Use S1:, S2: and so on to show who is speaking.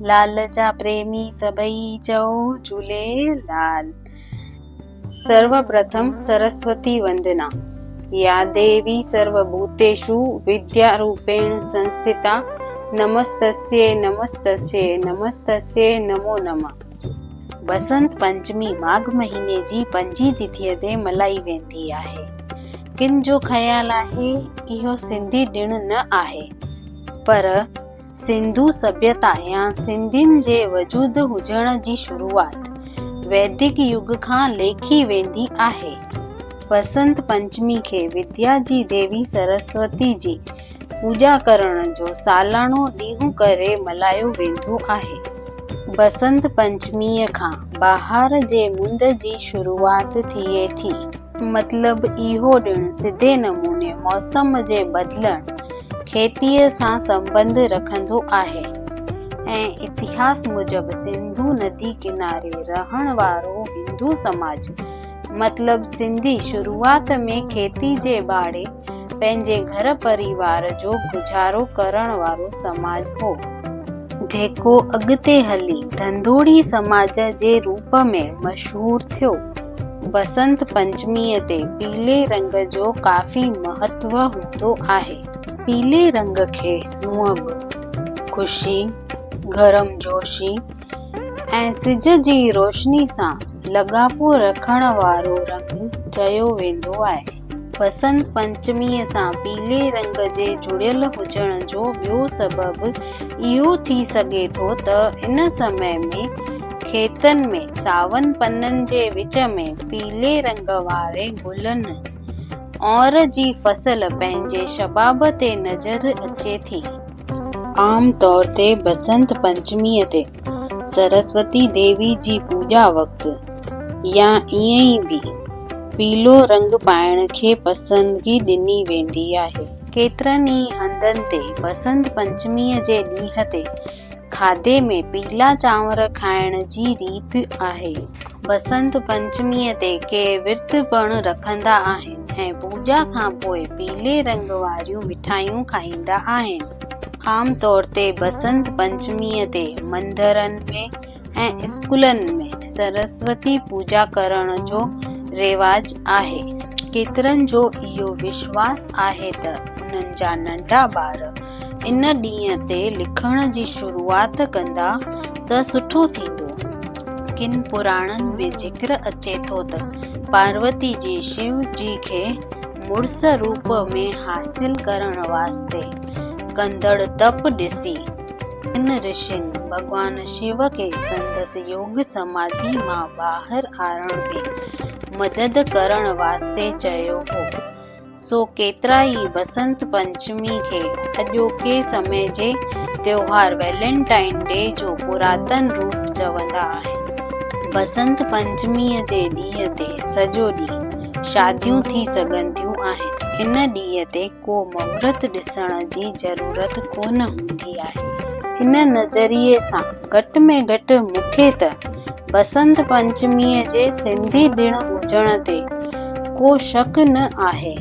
S1: लाल जा प्रेमी सभई चओ झूलेलाल। सर्वप्रथम सरस्वती वंदना। या देवी सर्वभूतेषु विद्यारूपेण संस्थिता नमस्तस्यै नमस्तस्यै नमस्तस्यै नमो नमः। बसंत पंचमी माघ महीने जी 5 तिथीअ ते मल्हाई वेंदी आहे। किन जो ख़्याल आहे इहो सिंधी ॾिण न आहे, पर सिंधु सभ्यता या सिंधियुनि जे वजूद हुजण जी शुरूआत वैदिक युग खां लेखी वेंदी आहे। बसंत पंचमी खे विद्या जी देवी सरस्वती जी पूजा करण जो सालानो ॾींहुं करे मल्हायो वेंदो आहे। बसंत पंचमीअ खां बहार जे मुंद जी शुरूआत थिए थी। मतलब इहो ॾिणु सिधे नमूने मौसम जे बदिलण खेतीअ सां संबंध रखंदो आहे ऐं इतिहास मुजब सिंधु नदी किनारे रहण वारो हिंदू समाज मतलब सिंधी शुरूआत में खेती जे बाड़े पंहिंजे घर परिवार जो गुजारो करण वारो समाज हो, जेको अॻिते हली धंधोड़ी समाज जे रूप में मशहूर थियो। बसंत पंचमीअ ते पीले रंग जो काफ़ी महत्व हूंदो आहे। पीले रंग खे हूअं बि खुशी, गरमजोशी ऐं सिज जी रोशनी सां लॻापो रखण वारो रंग चयो वेंदो आहे। बसंत पंचमीअ सां पीले रंग जे जुड़ियल हुजण जो ॿियो सबबु इहो थी सघे थो त इन समय में खेतनि में सावन पननि जे विच में पीले रंग वारे गुलनि और जी फसल पंहिंजे शबाब ते नज़र अचे थी। आम तौर ते बसंत पंचमीअ ते सरस्वती देवी जी पूजा वक़्तु या ईअं ई बि पीलो रंग पाइण खे पसंदगी ॾिनी वेंदी आहे। केतिरनि ई हंधनि ते बसंत पंचमीअ जे ॾींहं ते खाधे में पीला चांवर खाइण जी रीत आहे। बसंत पंचमीअ ते के विर्त पण रखंदा आहिनि ऐं पूजा खां पोइ पीले रंग वारियूं मिठाइयूं खाईंदा आहिनि। आम तौर ते बसंत पंचमीअ ते मंदरनि में ऐं स्कूलनि में सरस्वती पूजा करण जो रिवाज आहे। केतिरनि जो इहो विश्वास आहे त उन्हनि जा नंढा ॿार इन ॾींहं ते लिखण जी शुरूआत कंदा त सुठो थींदो। किन पुराणनि में ज़िक्र अचे थो त पार्वती जी शिव जी खे मुड़स रूप में हासिल करण वास्ते कंदड़ तप ॾिसी इन ऋषिनि भगवान शिव खे संदसि योग समाधि मां ॿाहिरि आणण में मदद करण वास्ते चयो हो। सो केतिरा ई बसंत पंचमी खे अॼोके समय जे त्योहार वैलेंटाइन डे जो पुरातन रूप चवंदा आहिनि। बसंत पंचमीअ जे ॾींहं ते सॼो ॾींहुं शादियूं थी सघंदियूं आहिनि। इन ॾींहं ते को मुहूर्त ॾिसण जी ज़रूरत कोन हूंदी आहे। इन नज़रिए सां घटि में घटि मूंखे त बसंत पंचमीअ जे सिंधी ॾिण हुजण ते को शक न आहे।